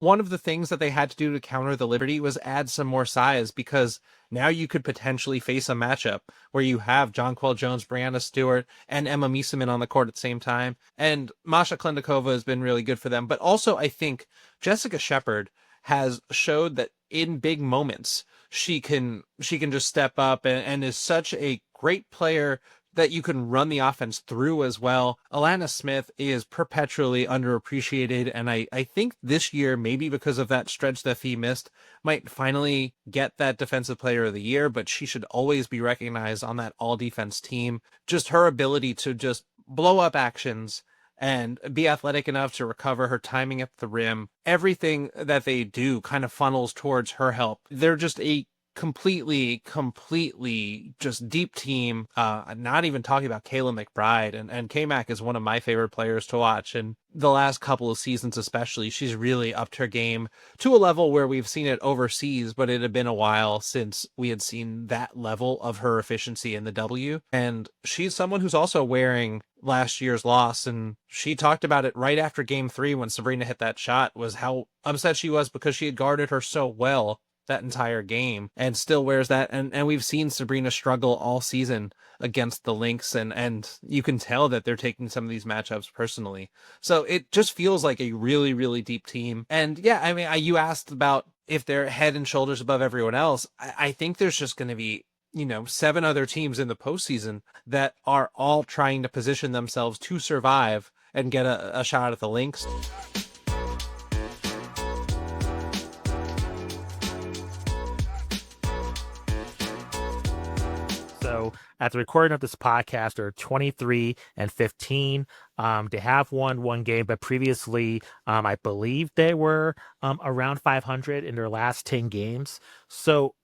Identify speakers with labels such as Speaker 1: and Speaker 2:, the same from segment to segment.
Speaker 1: one of the things that they had to do to counter the Liberty was add some more size, because now you could potentially face a matchup where you have Jonquel Jones, Brianna Stewart, and Emma Mieseman on the court at the same time. And Masha Klendikova has been really good for them. But also, I think Jessica Shepard has showed that in big moments, she can just step up and is such a great player that you can run the offense through as well. Alana Smith is perpetually underappreciated, and I think this year, maybe because of that stretch that he missed, might finally get that Defensive Player of the Year, but she should always be recognized on that all-defense team. Just her ability to just blow up actions and be athletic enough to recover, her timing at the rim, everything that they do kind of funnels towards her help. They're just a completely just deep team. Not even talking about Kayla McBride, and K-Mac is one of my favorite players to watch, and the last couple of seasons especially, she's really upped her game to a level where we've seen it overseas, but it had been a while since we had seen that level of her efficiency in the W. And she's someone who's also wearing last year's loss, and she talked about it right after game 3 when Sabrina hit that shot, was how upset she was because she had guarded her so well that entire game and still wears that. And we've seen Sabrina struggle all season against the Lynx, and you can tell that they're taking some of these matchups personally. So it just feels like a really, really deep team. And yeah, I mean, you asked about if they're head and shoulders above everyone else. I think there's just going to be, 7 other teams in the postseason that are all trying to position themselves to survive and get a shot at the Lynx.
Speaker 2: So at the recording of this podcast, they're 23-15. They have won one game, but previously, I believe they were around 500 in their last 10 games. So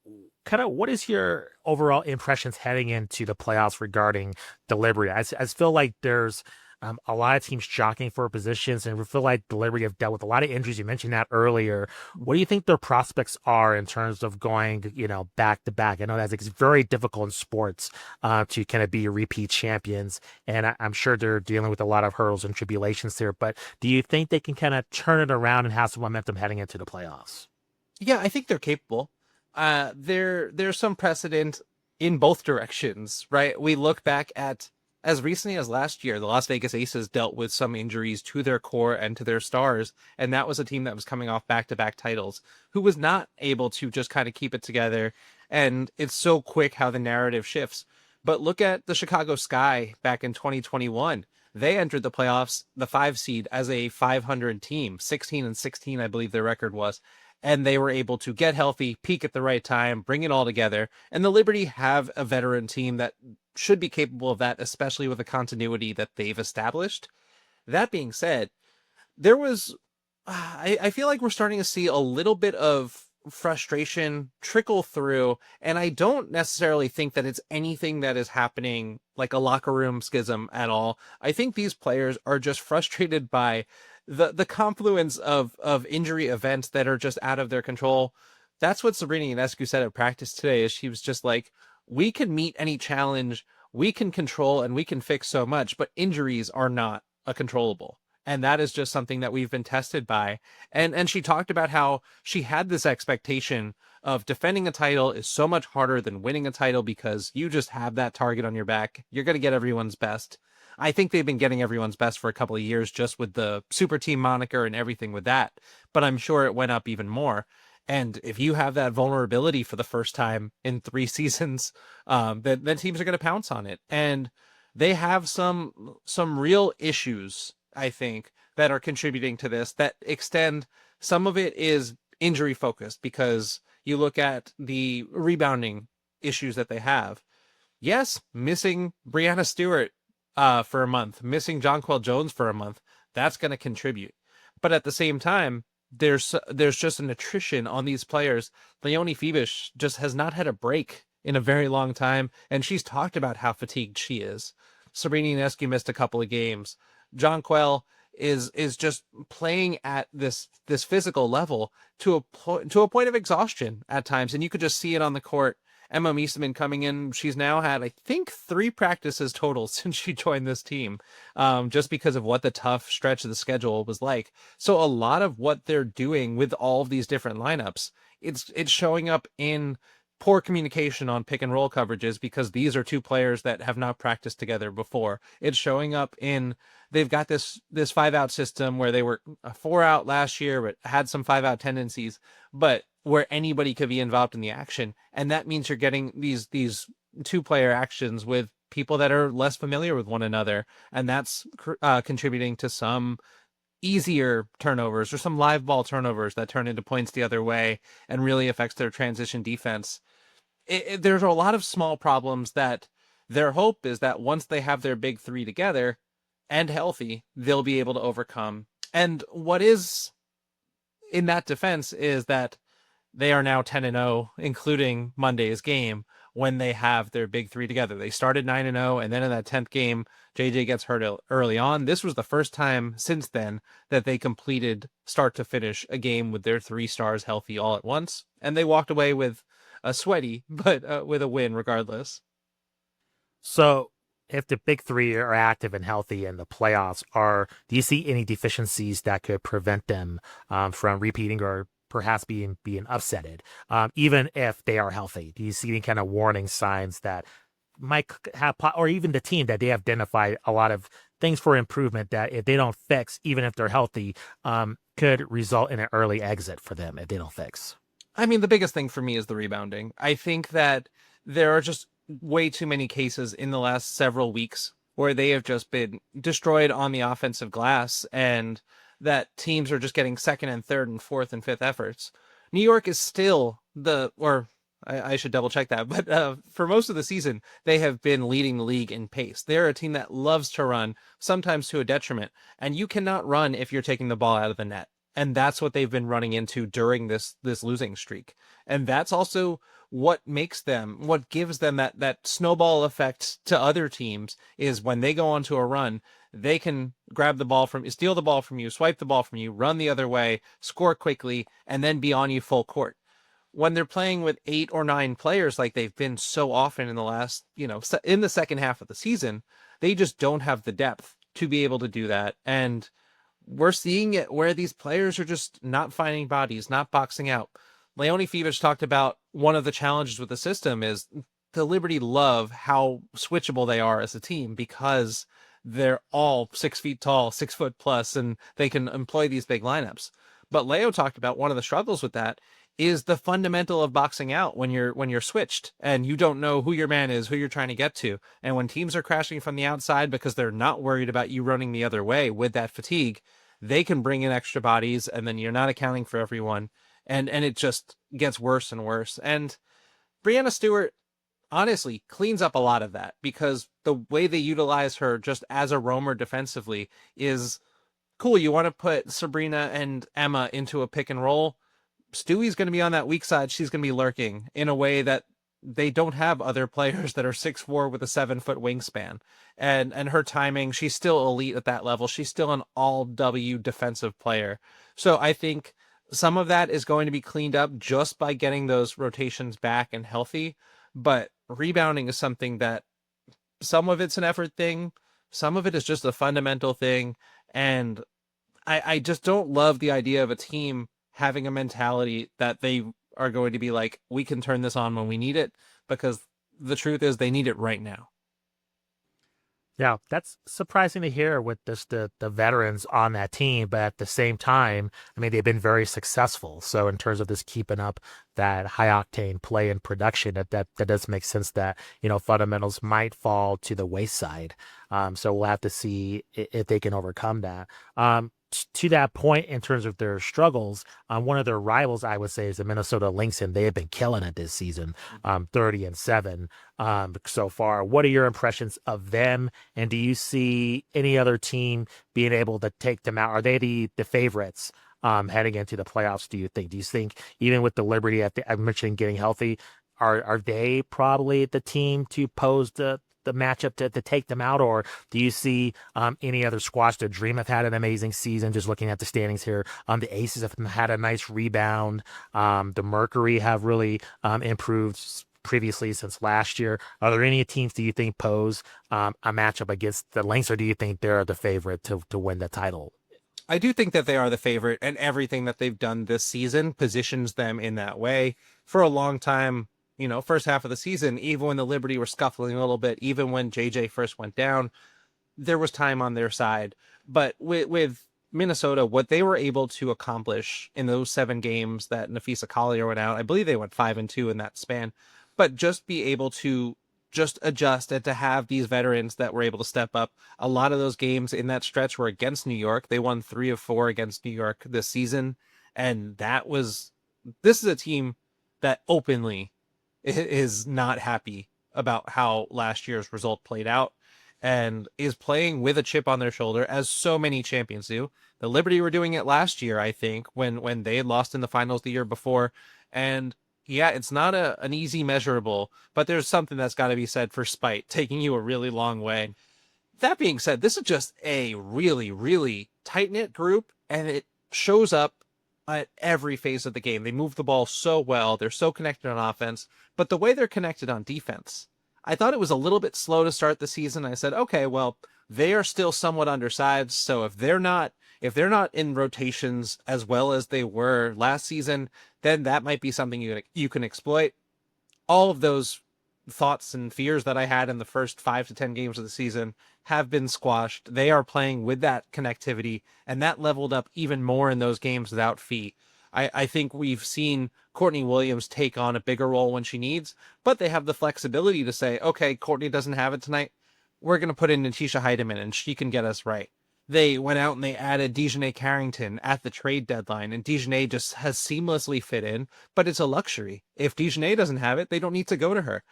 Speaker 2: kind of what is your overall impressions heading into the playoffs regarding the Liberty? I feel like there's a lot of teams jockeying for positions, and we feel like the Liberty have dealt with a lot of injuries. You mentioned that earlier. What do you think their prospects are in terms of going, back to back? I know it's very difficult in sports to kind of be repeat champions, and I'm sure they're dealing with a lot of hurdles and tribulations there. But do you think they can kind of turn it around and have some momentum heading into the playoffs?
Speaker 1: Yeah, I think they're capable. There's some precedent in both directions, right? We look back at, as recently as last year, the Las Vegas Aces dealt with some injuries to their core and to their stars, and that was a team that was coming off back-to-back titles, who was not able to just kind of keep it together, and it's so quick how the narrative shifts. But look at the Chicago Sky back in 2021. They entered the playoffs, the 5 seed, as a 500 team, 16-16, I believe their record was, and they were able to get healthy, peak at the right time, bring it all together, and the Liberty have a veteran team that should be capable of that, especially with the continuity that they've established. That being said, there was, I feel like we're starting to see a little bit of frustration trickle through, and I don't necessarily think that it's anything that is happening like a locker room schism at all. I think these players are just frustrated by the confluence of injury events that are just out of their control. That's what Sabrina Ionescu said at practice today, is she was just like, we can meet any challenge, we can control, and we can fix so much, but injuries are not a controllable. And that is just something that we've been tested by. And she talked about how she had this expectation of defending a title is so much harder than winning a title because you just have that target on your back. You're going to get everyone's best. I think they've been getting everyone's best for a couple of years just with the super team moniker and everything with that. But I'm sure it went up even more. And if you have that vulnerability for the first time in 3 seasons, then teams are going to pounce on it. And they have some real issues, I think, that are contributing to this, that extend. Some of it is injury focused, because you look at the rebounding issues that they have. Yes, missing Brianna Stewart for a month, missing Jonquel Jones for a month, that's going to contribute. But at the same time, there's just an attrition on these players. Leonie Fibish just has not had a break in a very long time, and she's talked about how fatigued she is. Sabrina Ionescu missed a couple of games. Jonquel is just playing at this physical level to a point of exhaustion at times, and you could just see it on the court. Emma Miesemann coming in, she's now had, I think, 3 practices total since she joined this team, just because of what the tough stretch of the schedule was like. So a lot of what they're doing with all of these different lineups, it's showing up in poor communication on pick and roll coverages, because these are 2 players that have not practiced together before. It's showing up in, they've got this 5-out system where they were a 4-out last year, but had some 5-out tendencies, but where anybody could be involved in the action. And that means you're getting these 2-player actions with people that are less familiar with one another. And that's contributing to some easier turnovers or some live ball turnovers that turn into points the other way and really affects their transition defense. There's a lot of small problems that their hope is that once they have their big 3 together and healthy, they'll be able to overcome. And what is in that defense is that they are now 10-0, including Monday's game, when they have their big 3 together. They started 9-0, and then in that 10th game, JJ gets hurt early on. This was the first time since then that they completed start to finish a game with their 3 stars healthy all at once, and they walked away with a sweaty, but with a win regardless.
Speaker 2: So if the big 3 are active and healthy in the playoffs, do you see any deficiencies that could prevent them from repeating or perhaps being upsetted, even if they are healthy? Do you see any kind of warning signs that might have, or even the team that they have identified a lot of things for improvement that if they don't fix, even if they're healthy, could result in an early exit for them if they don't fix?
Speaker 1: I mean, the biggest thing for me is the rebounding. I think that there are just way too many cases in the last several weeks where they have just been destroyed on the offensive glass, and that teams are just getting 2nd and 3rd and 4th and 5th efforts. New York is still I should double check that, but for most of the season, they have been leading the league in pace. They're a team that loves to run, sometimes to a detriment, and you cannot run if you're taking the ball out of the net. And that's what they've been running into during this losing streak. And that's also what gives them that snowball effect to other teams, is when they go onto a run, they can steal the ball from you, swipe the ball from you, run the other way, score quickly, and then be on you full court. When they're playing with 8 or 9 players, like they've been so often in the last, in the second half of the season, they just don't have the depth to be able to do that. And we're seeing it where these players are just not finding bodies, not boxing out. Leone Fevich talked about one of the challenges with the system is the Liberty love how switchable they are as a team, because they're all 6 feet tall, 6 foot plus, and they can employ these big lineups. But Leo talked about one of the struggles with that is the fundamental of boxing out when you're switched and you don't know who your man is, who you're trying to get to. And when teams are crashing from the outside because they're not worried about you running the other way with that fatigue, they can bring in extra bodies, and then you're not accounting for everyone. And it just gets worse and worse. And Breanna Stewart honestly cleans up a lot of that, because the way they utilize her just as a roamer defensively is cool. You want to put Sabrina and Emma into a pick and roll. Stewie's going to be on that weak side. She's going to be lurking in a way that they don't have other players that are 6'4" with a 7-foot wingspan. And her timing, she's still elite at that level. She's still an all W defensive player. So I think some of that is going to be cleaned up just by getting those rotations back and healthy. But rebounding is something that some of it's an effort thing. Some of it is just a fundamental thing. And I just don't love the idea of a team having a mentality that they are going to be like, we can turn this on when we need it, because the truth is they need it right now.
Speaker 2: Yeah, that's surprising to hear with just the veterans on that team, but at the same time, I mean, they've been very successful. So in terms of this keeping up that high octane play and production, that does make sense that, fundamentals might fall to the wayside. So we'll have to see if they can overcome that. To that point, in terms of their struggles, one of their rivals, I would say, is the Minnesota Lynx, and they have been killing it this season, 30-7 so far. What are your impressions of them, and do you see any other team being able to take them out? Are they the favorites heading into the playoffs, do you think? Do you think, even with the Liberty, I mentioned getting healthy, are they probably the team to pose the matchup to take them out? Or do you see any other squads? The Dream have had an amazing season, just looking at the standings here. The Aces have had a nice rebound. The Mercury have really improved, previously since last year. Are there any teams do you think pose a matchup against the Lynx, or do you think they're the favorite to win the title?
Speaker 1: I do think that they are the favorite, and everything that they've done this season positions them in that way. For a long time, first half of the season, even when the Liberty were scuffling a little bit, even when JJ first went down, there was time on their side. But with Minnesota, what they were able to accomplish in those 7 games that Nafisa Collier went out, I believe they went 5-2 in that span, but just be able to just adjust and to have these veterans that were able to step up. A lot of those games in that stretch were against New York. They won 3 of 4 against New York this season. And this is a team that openly is not happy about how last year's result played out and is playing with a chip on their shoulder, as so many champions do. The Liberty were doing it last year, I think, when they had lost in the finals the year before. And yeah, it's not an easy measurable, but there's something that's got to be said for spite, taking you a really long way. That being said, this is just a really, really tight-knit group, and it shows up at every phase of the game. They move the ball so well. They're so connected on offense, but the way they're connected on defense, I thought it was a little bit slow to start the season. I said, okay, well, they are still somewhat undersized, so if they're not in rotations as well as they were last season, then that might be something you can exploit. All of those thoughts and fears that I had in the first 5 to 10 games of the season have been squashed. They are playing with that connectivity, and that leveled up even more in those games without Fee. I think we've seen Courtney Williams take on a bigger role when she needs, but they have the flexibility to say, okay, Courtney doesn't have it tonight. We're going to put in Natisha Heidemann, and she can get us right. They went out and they added Dejanay Carrington at the trade deadline, and Dejanay just has seamlessly fit in, but it's a luxury. If Dejanay doesn't have it, they don't need to go to her.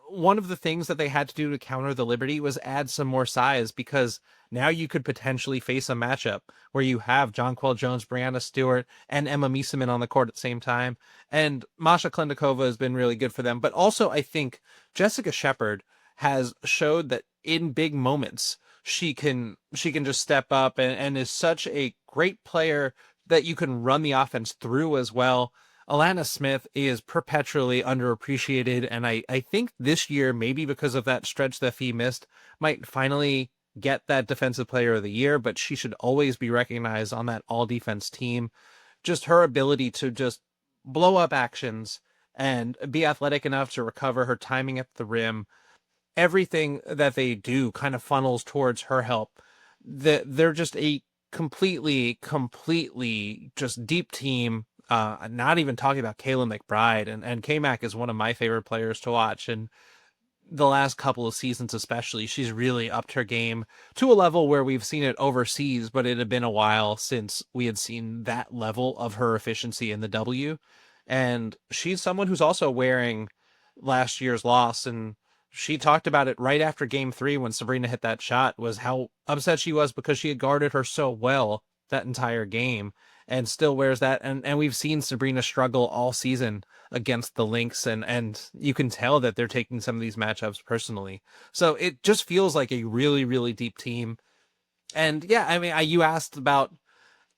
Speaker 1: One of the things that they had to do to counter the Liberty was add some more size, because now you could potentially face a matchup where you have Jonquel Jones, Brianna Stewart, and Emma Mieseman on the court at the same time. And Masha Klendikova has been really good for them. But also, I think Jessica Shepard has showed that in big moments, she can just step up and is such a great player that you can run the offense through as well. Alana Smith is perpetually underappreciated, and I think this year, maybe because of that stretch that he missed, might finally get that Defensive Player of the Year, but she should always be recognized on that all-defense team. Just her ability to just blow up actions and be athletic enough to recover, her timing at the rim, everything that they do kind of funnels towards her help. They're just a completely just deep team. Not even talking about Kayla McBride, and K-Mac is one of my favorite players to watch. And the last couple of seasons especially, she's really upped her game to a level where we've seen it overseas, but it had been a while since we had seen that level of her efficiency in the W. And she's someone who's also wearing last year's loss, and she talked about it right after game 3 when Sabrina hit that shot, was how upset she was because she had guarded her so well that entire game and still wears that. And we've seen Sabrina struggle all season against the Lynx, and you can tell that they're taking some of these matchups personally. So it just feels like a really, really deep team. And yeah, I mean, you asked about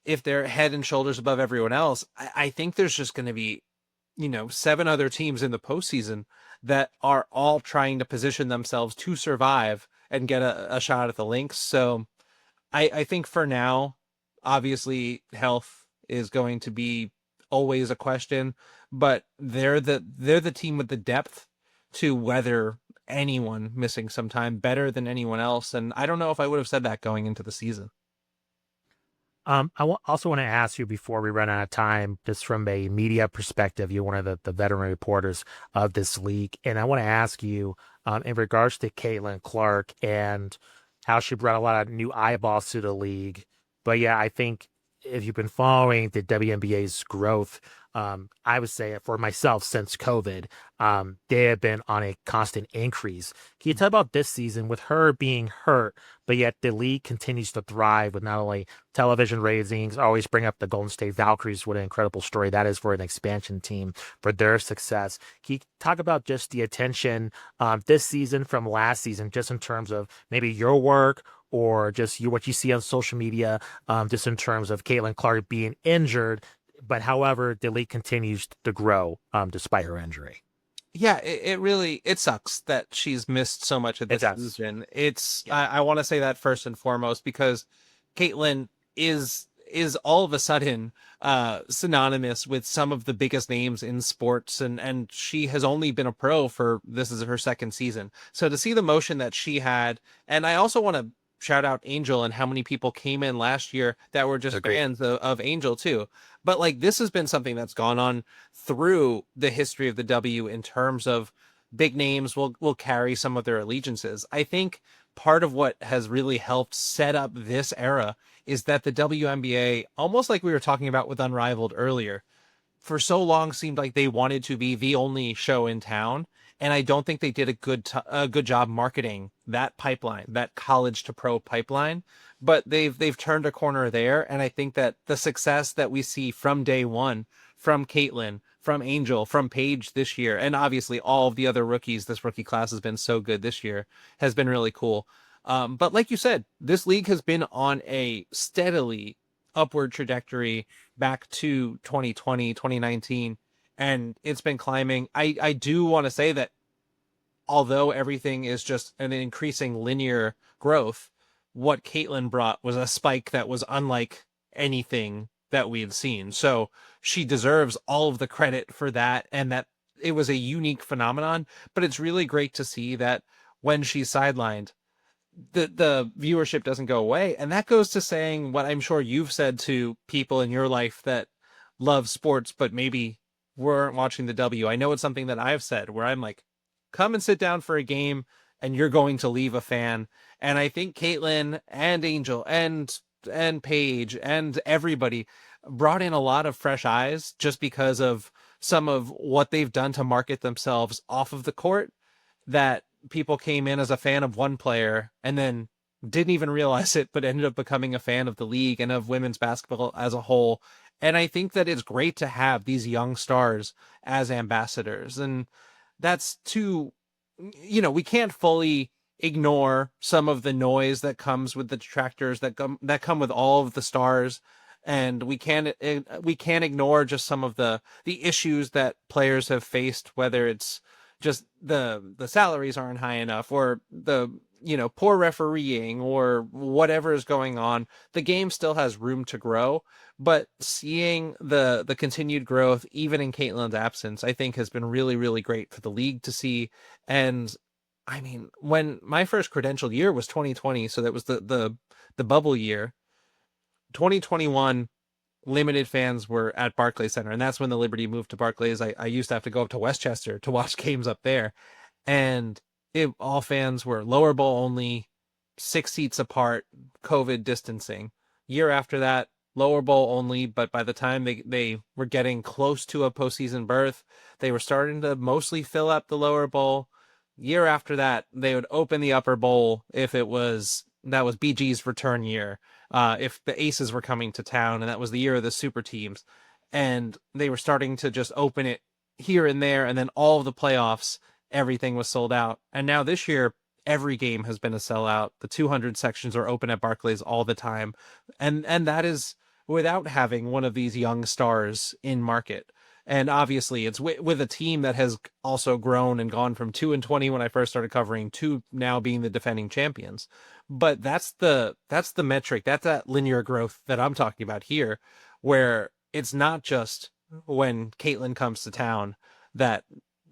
Speaker 1: if they're head and shoulders above everyone else. I think there's just going to be, 7 other teams in the postseason that are all trying to position themselves to survive and get a shot at the Lynx. So I think for now, obviously health is going to be always a question, but they're the team with the depth to weather anyone missing some time better than anyone else. And I don't know if I would have said that going into the season.
Speaker 2: Also want to ask you before we run out of time, just from a media perspective, you're one of the veteran reporters of this league. And I want to ask you in regards to Caitlin Clark and how she brought a lot of new eyeballs to the league. But yeah, I think if you've been following the WNBA's growth, I would say for myself since COVID, they have been on a constant increase. Can you talk about this season with her being hurt, but yet the league continues to thrive with not only television ratings, always bring up the Golden State Valkyries, what an incredible story that is for an expansion team, for their success. Can you talk about just the attention this season from last season, just in terms of maybe your work or just what you see on social media, just in terms of Caitlin Clark being injured, but however, the league continues to grow despite her injury?
Speaker 1: Yeah, it really it sucks that she's missed so much of
Speaker 2: It
Speaker 1: this
Speaker 2: does.
Speaker 1: season. It's
Speaker 2: Yeah.
Speaker 1: I want to say that first and foremost because Caitlin is all of a sudden synonymous with some of the biggest names in sports, and she has only been a pro for this is her second season. So to see the motion that she had, and I also want to shout out Angel and how many people came in last year that were just
Speaker 2: Agreed.
Speaker 1: fans of Angel too. But like this has been something that's gone on through the history of the W in terms of big names will carry some of their allegiances. I think part of what has really helped set up this era is that the WNBA, almost like we were talking about with Unrivaled earlier, for so long seemed like they wanted to be the only show in town, and I don't think they did a good job marketing that pipeline, that college to pro pipeline. But they've turned a corner there, and I think that the success that we see from day one, from Caitlin, from Angel, from Paige this year, and obviously all of the other rookies, this rookie class has been so good this year, has been really cool. But like you said, this league has been on a steadily upward trajectory back to 2020, 2019, and it's been climbing. I do want to say that although everything is just an increasing linear growth, what Caitlin brought was a spike that was unlike anything that we had seen. So she deserves all of the credit for that, and that it was a unique phenomenon. But it's really great to see that when she's sidelined, the viewership doesn't go away. And that goes to saying what I'm sure you've said to people in your life that love sports, but maybe weren't watching the W. I know it's something that I've said where I'm like, come and sit down for a game and you're going to leave a fan. And I think Caitlin and Angel and Paige and everybody brought in a lot of fresh eyes just because of some of what they've done to market themselves off of the court, that people came in as a fan of one player and then didn't even realize it, but ended up becoming a fan of the league and of women's basketball as a whole. And I think that it's great to have these young stars as ambassadors. And that's too, we can't fully ignore some of the noise that comes with the detractors that come with all of the stars. And we can't ignore just some of the issues that players have faced, whether it's just the salaries aren't high enough, or the poor refereeing, or whatever is going on. The game still has room to grow, but seeing the continued growth even in Caitlin's absence, I think has been really, really great for the league to see. And I mean, when my first credentialed year was 2020, so that was the bubble year. 2021 limited fans were at Barclays Center, and that's when the Liberty moved to Barclays. I used to have to go up to Westchester to watch games up there, and all fans were lower bowl only, 6 seats apart, COVID distancing. Year after that, lower bowl only, but by the time they were getting close to a postseason berth, they were starting to mostly fill up the lower bowl. Year after that, they would open the upper bowl if that was BG's return year. If the Aces were coming to town, and that was the year of the super teams, and they were starting to just open it here and there, and then all of the playoffs, everything was sold out. And now this year, every game has been a sellout. The 200 sections are open at Barclays all the time, and that is without having one of these young stars in market. And obviously, it's with a team that has also grown and gone from 2-20 when I first started covering to now being the defending champions. But that's the metric. That's that linear growth that I'm talking about here, where it's not just when Caitlin comes to town that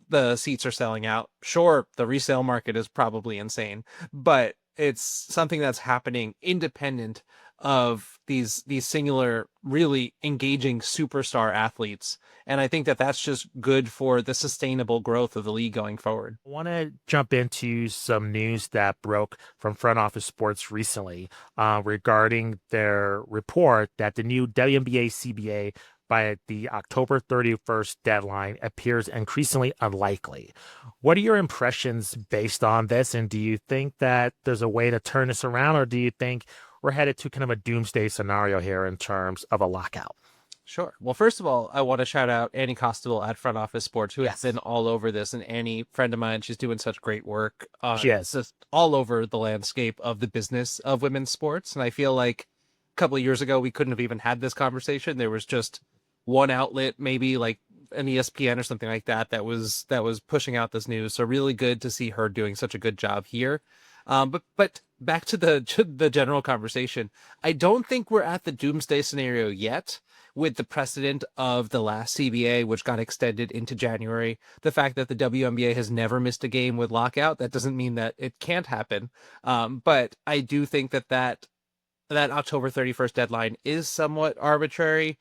Speaker 1: the seats are selling out. Sure, the resale market is probably insane, but it's something that's happening independent of these singular, really engaging superstar athletes. And I think that that's just good for the sustainable growth of the league going forward.
Speaker 2: I want to jump into some news that broke from Front Office Sports recently regarding their report that the new WNBA CBA by the October 31st deadline appears increasingly unlikely. What are your impressions based on this? And do you think that there's a way to turn this around, or do you think we're headed to kind of a doomsday scenario here in terms of a lockout?
Speaker 1: Sure. Well, first of all, I want to shout out Annie Costabile at Front Office Sports, who has been all over this. And Annie, friend of mine, she's doing such great work.
Speaker 2: She is.
Speaker 1: Just all over the landscape of the business of women's sports. And I feel like a couple of years ago, we couldn't have even had this conversation. There was just one outlet, maybe like an ESPN or something like that that was pushing out this news. So really good to see her doing such a good job here. But back to the general conversation, I don't think we're at the doomsday scenario yet with the precedent of the last CBA, which got extended into January. The fact that the WNBA has never missed a game with lockout, that doesn't mean that it can't happen. But I do think that October 31st deadline is somewhat arbitrary.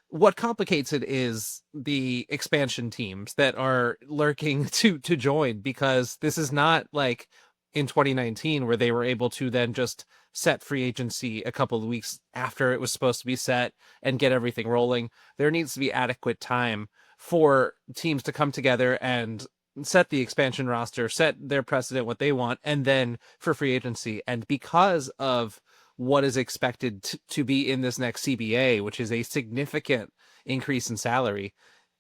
Speaker 1: What complicates it is the expansion teams that are lurking to join, because this is not like in 2019 where they were able to then just set free agency a couple of weeks after it was supposed to be set and get everything rolling. There needs to be adequate time for teams to come together and set the expansion roster, set their precedent, what they want, and then for free agency. And because of what is expected to be in this next CBA, which is a significant increase in salary,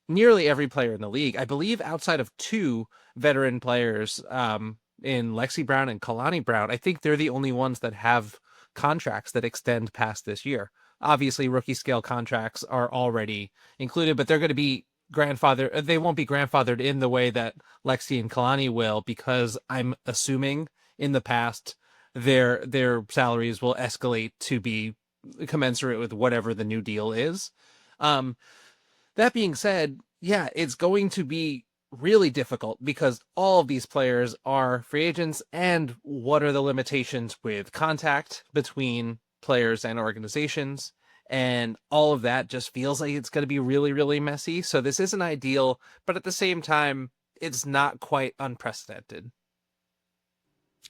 Speaker 1: nearly every player in the league, I believe outside of two veteran players, in Lexi Brown and Kalani Brown, I think they're the only ones that have contracts that extend past this year. Obviously, rookie scale contracts are already included, but they're going to be grandfathered. They won't be grandfathered in the way that Lexi and Kalani will, because I'm assuming in the past their salaries will escalate to be commensurate with whatever the new deal is. That being said, yeah, it's going to be really difficult because all of these players are free agents, and what are the limitations with contact between players and organizations, and all of that just feels like it's going to be really, really messy. So this isn't ideal, but at the same time, it's not quite unprecedented.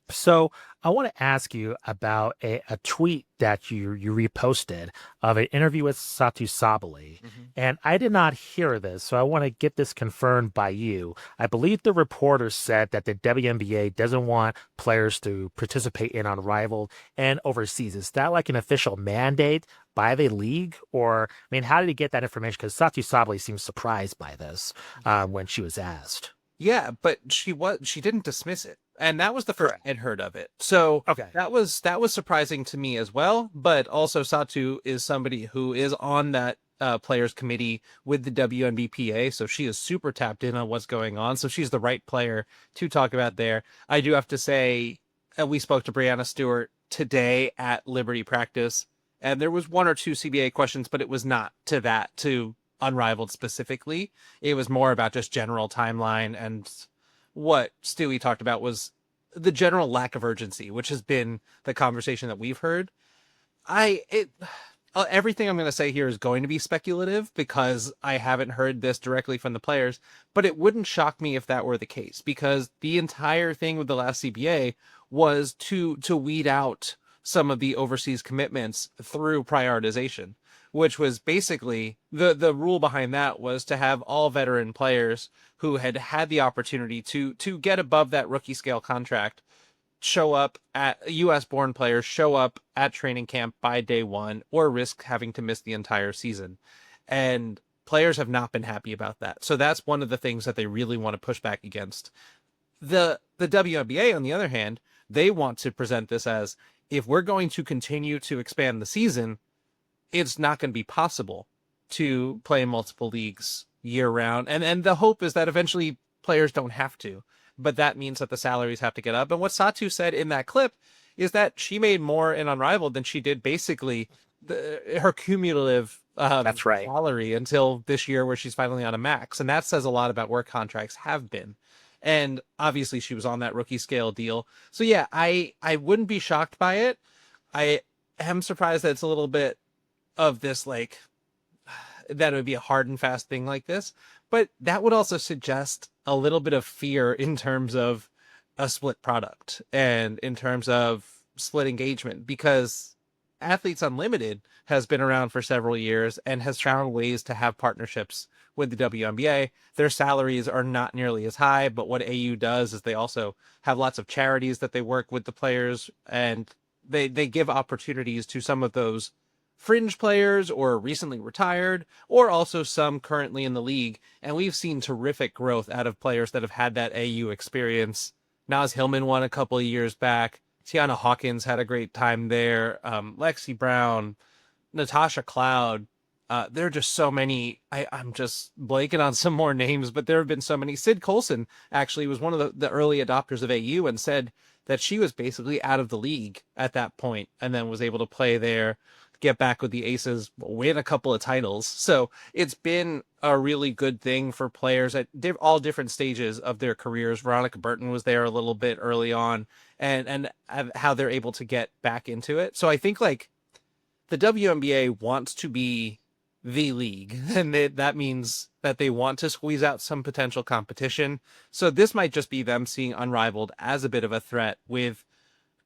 Speaker 2: So I want to ask you about a tweet that you reposted of an interview with Satu Sabali. And I did not hear this, so I want to get this confirmed by you. I believe the reporter said that the WNBA doesn't want players to participate in Unrivaled and overseas. Is that like an official mandate by the league? Or, I mean, how did he get that information? Because Satu Sabali seems surprised by this when she was asked.
Speaker 1: Yeah, but she didn't dismiss it. And that was the first I'd heard of it. So
Speaker 2: okay,
Speaker 1: that was surprising to me as well. But also Satu is somebody who is on that players committee with the WNBPA. So she is super tapped in on what's going on. So she's the right player to talk about there. I do have to say, we spoke to Brianna Stewart today at Liberty practice, and there was one or two CBA questions, but it was not to Unrivaled specifically. It was more about just general timeline, and what Stewie talked about was the general lack of urgency, which has been the conversation that we've heard. Everything I'm going to say here is going to be speculative because I haven't heard this directly from the players, but it wouldn't shock me if that were the case, because the entire thing with the last CBA was to weed out some of the overseas commitments through prioritization, which was basically the rule behind that was to have all veteran players who had the opportunity to get above that rookie scale contract show up at U.S. born players show up at training camp by day one or risk having to miss the entire season. And players have not been happy about that. So that's one of the things that they really want to push back against. The WNBA, on the other hand, they want to present this as, if we're going to continue to expand the season, it's not going to be possible to play in multiple leagues year round. And the hope is that eventually players don't have to, but that means that the salaries have to get up. And what Satu said in that clip is that she made more in Unrivaled than she did basically her cumulative
Speaker 2: that's right,
Speaker 1: salary until this year, where she's finally on a max. And that says a lot about where contracts have been. And obviously she was on that rookie scale deal. So yeah, I wouldn't be shocked by it. I am surprised that it's a little bit of this, like, that it would be a hard and fast thing like this, but that would also suggest a little bit of fear in terms of a split product and in terms of split engagement, because Athletes Unlimited has been around for several years and has found ways to have partnerships with the WNBA. Their salaries are not nearly as high, but what AU does is they also have lots of charities that they work with the players, and they give opportunities to some of those fringe players or recently retired, or also some currently in the league. And we've seen terrific growth out of players that have had that AU experience. Naz Hillman won a couple of years back. Tiana Hawkins had a great time there. Lexi Brown, Natasha Cloud. There are just so many. I'm just blanking on some more names, but there have been so many. Sid Colson actually was one of the early adopters of AU and said that she was basically out of the league at that point and then was able to play there, get back with the Aces, win a couple of titles. So it's been a really good thing for players at all different stages of their careers. Veronica Burton was there a little bit early on, and how they're able to get back into it. So I think like the WNBA wants to be the league, and that means that they want to squeeze out some potential competition. So this might just be them seeing Unrivaled as a bit of a threat with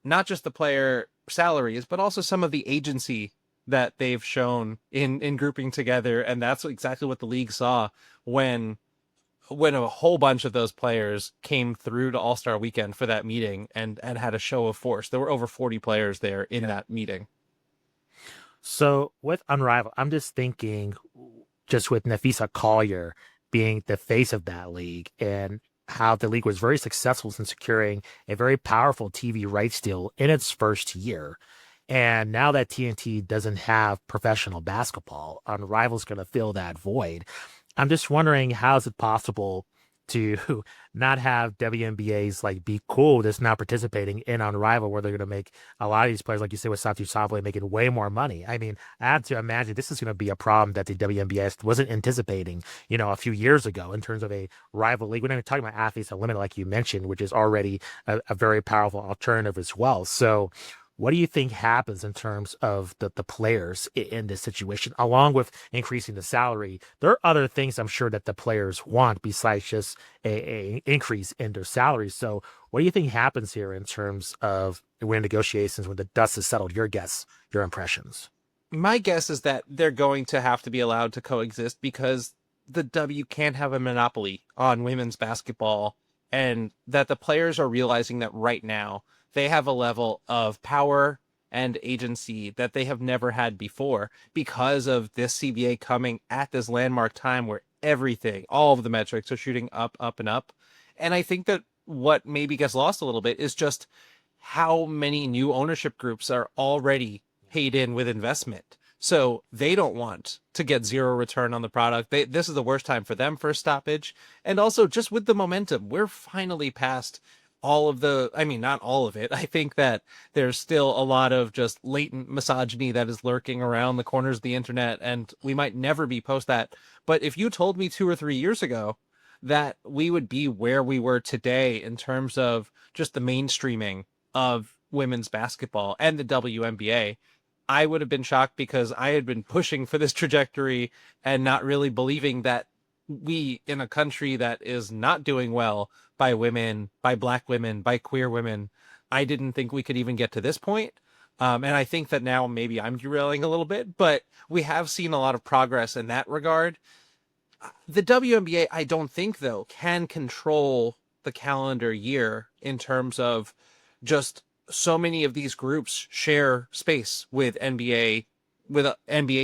Speaker 1: not just the player salaries, but also some of the agency that they've shown in grouping together. And that's exactly what the league saw when a whole bunch of those players came through to All-Star Weekend for that meeting and had a show of force. There were over 40 players there in that meeting.
Speaker 2: So with Unrivaled, I'm just thinking just with Nafisa Collier being the face of that league and how the league was very successful in securing a very powerful TV rights deal in its first year. And now that TNT doesn't have professional basketball, Unrivaled going to fill that void. I'm just wondering, how is it possible to not have WNBAs like be cool that's not participating in Unrivaled, where they're going to make a lot of these players, like you say, with Satu Savale making way more money. I mean, I have to imagine this is going to be a problem that the WNBA wasn't anticipating, a few years ago in terms of a rival league. We're not even talking about Athletes Unlimited, like you mentioned, which is already a very powerful alternative as well. So what do you think happens in terms of the players in this situation, along with increasing the salary? There are other things I'm sure that the players want besides just a increase in their salaries. So what do you think happens here in terms of win negotiations when the dust is settled? Your guess, your impressions.
Speaker 1: My guess is that they're going to have to be allowed to coexist because the W can't have a monopoly on women's basketball, and that the players are realizing that right now they have a level of power and agency that they have never had before because of this CBA coming at this landmark time where everything, all of the metrics are shooting up, up, and up. And I think that what maybe gets lost a little bit is just how many new ownership groups are already paid in with investment. So they don't want to get zero return on the product. This is the worst time for them for a stoppage. And also just with the momentum, we're finally past all of not all of it. I think that there's still a lot of just latent misogyny that is lurking around the corners of the internet, and we might never be post that. But if you told me 2 or 3 years ago that we would be where we were today in terms of just the mainstreaming of women's basketball and the WNBA, I would have been shocked because I had been pushing for this trajectory and not really believing that we, in a country that is not doing well by women, by Black women, by queer women, I didn't think we could even get to this point. And I think that now maybe I'm derailing a little bit, but we have seen a lot of progress in that regard. The WNBA, I don't think, though, can control the calendar year in terms of just so many of these groups share space with NBA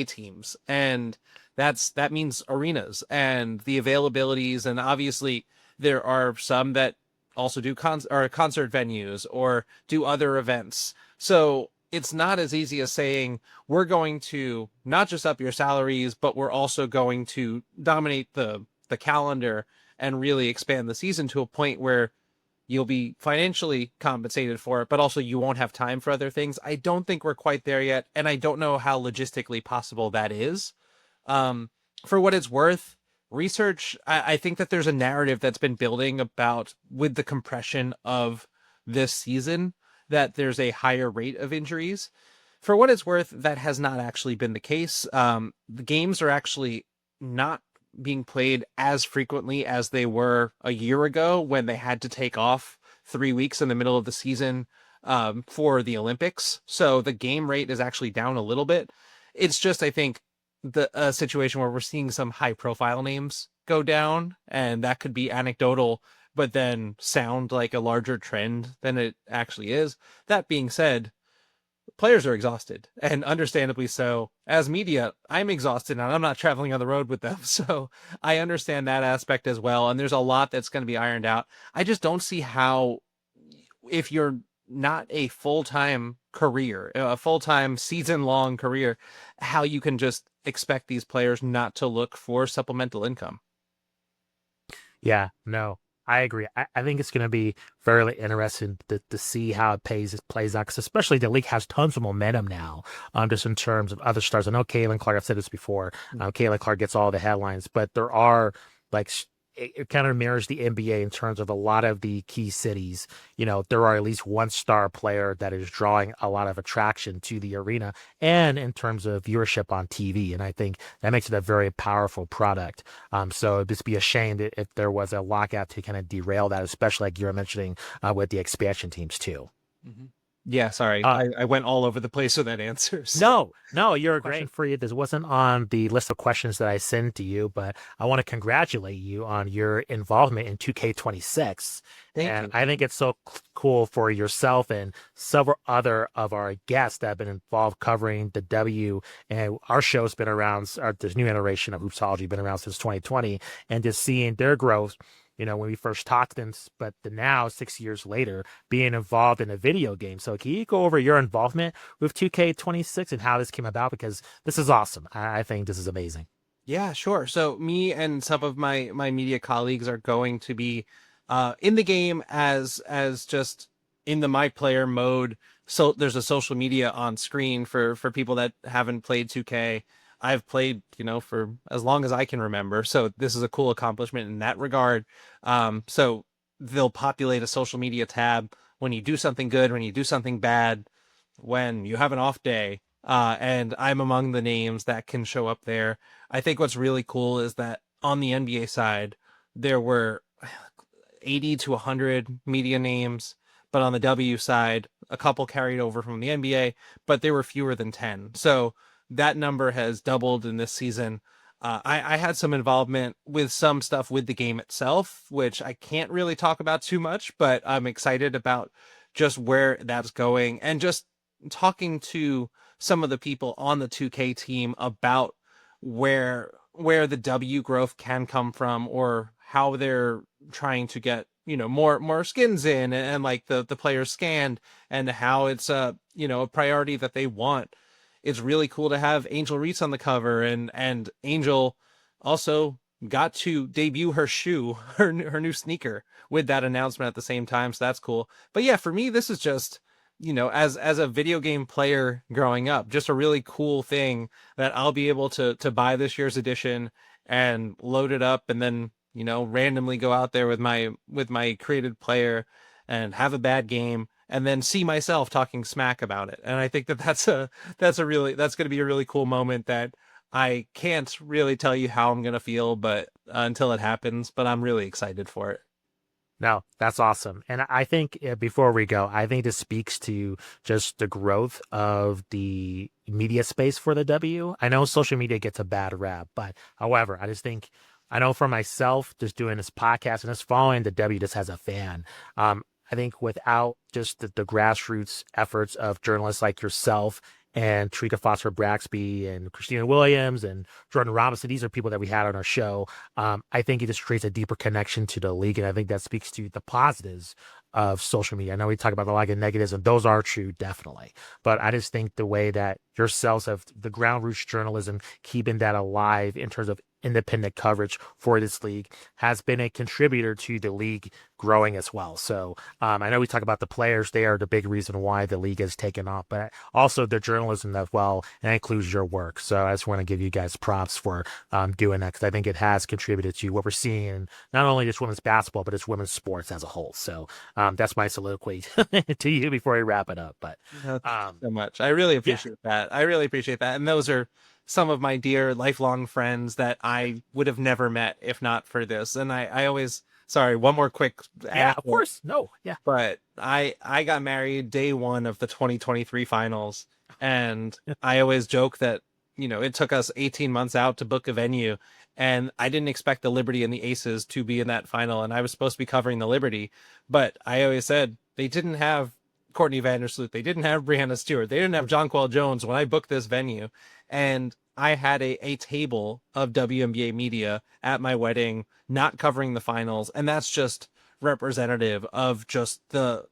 Speaker 1: teams, and that means arenas and the availabilities, and obviously there are some that also do concert venues or do other events. So it's not as easy as saying we're going to not just up your salaries, but we're also going to dominate the calendar and really expand the season to a point where you'll be financially compensated for it, but also you won't have time for other things. I don't think we're quite there yet, and I don't know how logistically possible that is. For what it's worth, research, I think that there's a narrative that's been building about, with the compression of this season, that there's a higher rate of injuries. For what it's worth, that has not actually been the case. The games are actually not being played as frequently as they were a year ago when they had to take off 3 weeks in the middle of the season for the Olympics. So the game rate is actually down a little bit. It's just, I think, a situation where we're seeing some high profile names go down, and that could be anecdotal, but then sound like a larger trend than it actually is. That being said, players are exhausted, and understandably so. As media, I'm exhausted and I'm not traveling on the road with them. So I understand that aspect as well. And there's a lot that's going to be ironed out. I just don't see how, if you're not a full-time career, a full-time season-long career, how you can just expect these players not to look for supplemental income.
Speaker 2: Yeah, no, I agree. I think it's going to be fairly interesting to see how it plays out, because especially the league has tons of momentum now, just in terms of other stars. I know Caitlin Clark, I've said this before, Caitlin Clark gets all the headlines, but there are like it kind of mirrors the NBA in terms of a lot of the key cities. There are at least one star player that is drawing a lot of attraction to the arena, and in terms of viewership on TV. And I think that makes it a very powerful product. So it'd just be a shame if there was a lockout to kind of derail that, especially like you were mentioning with the expansion teams too.
Speaker 1: Mm-hmm. Yeah, sorry. I went all over the place with that answer.
Speaker 2: So. No, you're a great for you. This wasn't on the list of questions that I sent to you, but I want to congratulate you on your involvement in 2K26.
Speaker 1: Thank you.
Speaker 2: I think it's so cool for yourself and several other of our guests that have been involved covering the W. And our show's been around, this new iteration of Hoopsology been around since 2020, and just seeing their growth. When we first talked to them, but now 6 years later, being involved in a video game. So can you go over your involvement with 2K26 and how this came about? Because this is awesome. I think this is amazing.
Speaker 1: Yeah, sure. So me and some of my media colleagues are going to be in the game as just in the my player mode. So there's a social media on screen for people that haven't played 2K. I've played, for as long as I can remember. So this is a cool accomplishment in that regard. So they'll populate a social media tab when you do something good, when you do something bad, when you have an off day. And I'm among the names that can show up there. I think what's really cool is that on the NBA side, there were 80 to 100 media names, but on the W side, a couple carried over from the NBA, but there were fewer than 10. So that number has doubled in this season. I had some involvement with some stuff with the game itself, which I can't really talk about too much, but I'm excited about just where that's going, and just talking to some of the people on the 2K team about where the W growth can come from, or how they're trying to get, more skins in, and like the players scanned, and how it's a priority that they want. It's really cool to have Angel Reese on the cover, and Angel also got to debut her shoe, her new sneaker, with that announcement at the same time. So that's cool. But yeah, for me, this is just, as a video game player growing up, just a really cool thing that I'll be able to buy this year's edition and load it up, and then, randomly go out there with my created player and have a bad game, and then see myself talking smack about it. And I think that's going to be a really cool moment that I can't really tell you how I'm going to feel, but until it happens, but I'm really excited for it.
Speaker 2: No, that's awesome. And I think before we go, I think this speaks to just the growth of the media space for the W. I know social media gets a bad rap, but however, I know for myself, just doing this podcast and just following the W just as a fan, I think without just the grassroots efforts of journalists like yourself and Trika Foster-Braxby and Christina Williams and Jordan Robinson, these are people that we had on our show. I think it just creates a deeper connection to the league, and I think that speaks to the positives of social media. I know we talk about a lot of negatives, and those are true, definitely. But I just think the way that yourselves have the ground roots journalism, keeping that alive in terms of independent coverage for this league, has been a contributor to the league growing as well. So I know we talk about the players. They are the big reason why the league has taken off, but also the journalism as well, and that includes your work. So I just want to give you guys props for doing that, because I think it has contributed to what we're seeing in not only just women's basketball, but it's women's sports as a whole. So that's my soliloquy to you before we wrap it up. But
Speaker 1: so much. I really appreciate that. I really appreciate that. And those are some of my dear lifelong friends that I would have never met if not for this. And I always, sorry, one more quick.
Speaker 2: Yeah, of course. No. Yeah.
Speaker 1: But I got married day one of the 2023 finals. And I always joke that, it took us 18 months out to book a venue. And I didn't expect the Liberty and the Aces to be in that final. And I was supposed to be covering the Liberty. But I always said they didn't have Courtney Vandersloot. They didn't have Brianna Stewart. They didn't have Jonquel Jones when I booked this venue. And I had a table of WNBA media at my wedding, not covering the finals. And that's just representative of just the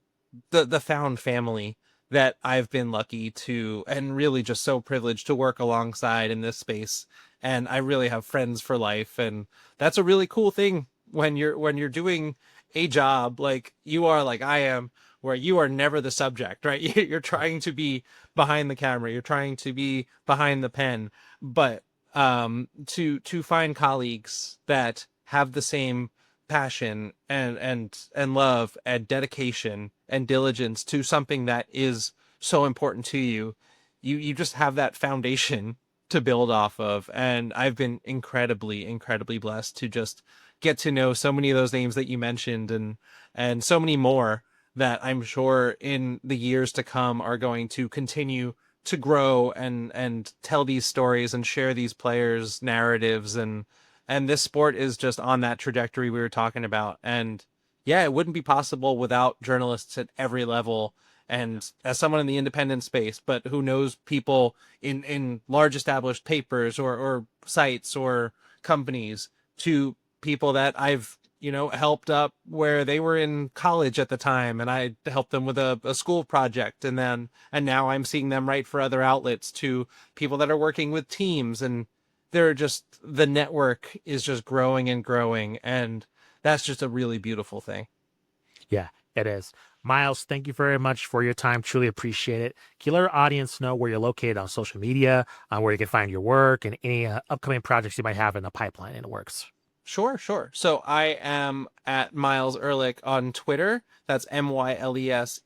Speaker 1: the found family that I've been lucky to, and really just so privileged to work alongside in this space. And I really have friends for life, and that's a really cool thing when you're doing a job like you are, like I am, where you are never the subject, right? You're trying to be behind the camera, you're trying to be behind the pen, but to find colleagues that have the same passion and love and dedication and diligence to something that is so important to you, you just have that foundation to build off of. And I've been incredibly blessed to just get to know so many of those names that you mentioned, and so many more that I'm sure in the years to come are going to continue to grow and tell these stories and share these players' narratives. And this sport is just on that trajectory we were talking about. And yeah, it wouldn't be possible without journalists at every level. And as someone in the independent space, but who knows people in large established papers or sites or companies, to people that I've, helped up where they were in college at the time, and I helped them with a school project. And now I'm seeing them write for other outlets, to people that are working with teams. And the network is just growing and growing. And that's just a really beautiful thing.
Speaker 2: Yeah, it is. Myles, thank you very much for your time. Truly appreciate it. Can you let our audience know where you're located on social media, where you can find your work, and any upcoming projects you might have in the pipeline in the works?
Speaker 1: Sure. So I am at Myles Ehrlich on Twitter. That's MyleSehrlich.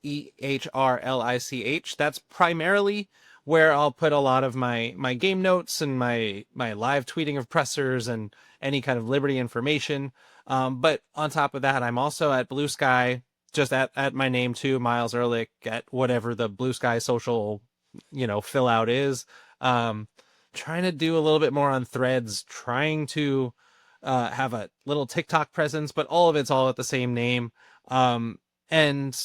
Speaker 1: That's primarily where I'll put a lot of my game notes and my live tweeting of pressers and any kind of Liberty information. But on top of that, I'm also at Blue Sky, just at my name too, Myles Ehrlich, at whatever the Blue Sky social, fill out is. Trying to do a little bit more on Threads, trying to have a little TikTok presence, but all of it's all at the same name. And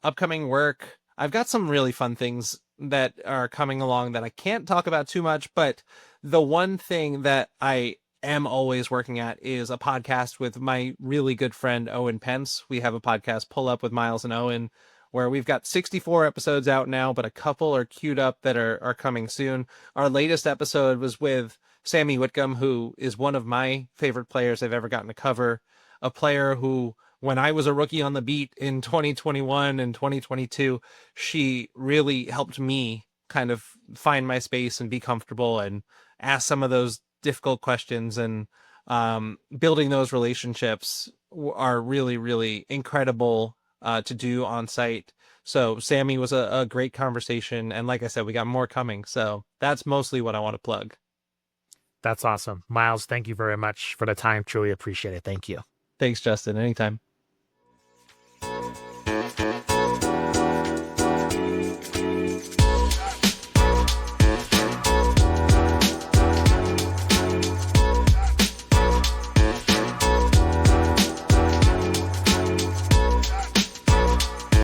Speaker 1: upcoming work, I've got some really fun things that are coming along that I can't talk about too much, but the one thing that I am always working at is a podcast with my really good friend Owen Pence. We have a podcast, Pull Up with Myles and Owen, where we've got 64 episodes out now, but a couple are queued up that are coming soon. Our latest episode was with Sammy Whitcomb, who is one of my favorite players I've ever gotten to cover, a player who, when I was a rookie on the beat in 2021 and 2022, she really helped me kind of find my space and be comfortable and ask some of those difficult questions. And building those relationships are really incredible to do on site. So Sammy was a great conversation. And like I said, we got more coming. So that's mostly what I want to plug.
Speaker 2: That's awesome. Myles, thank you very much for the time. Truly appreciate it. Thank you.
Speaker 1: Thanks, Justin. Anytime.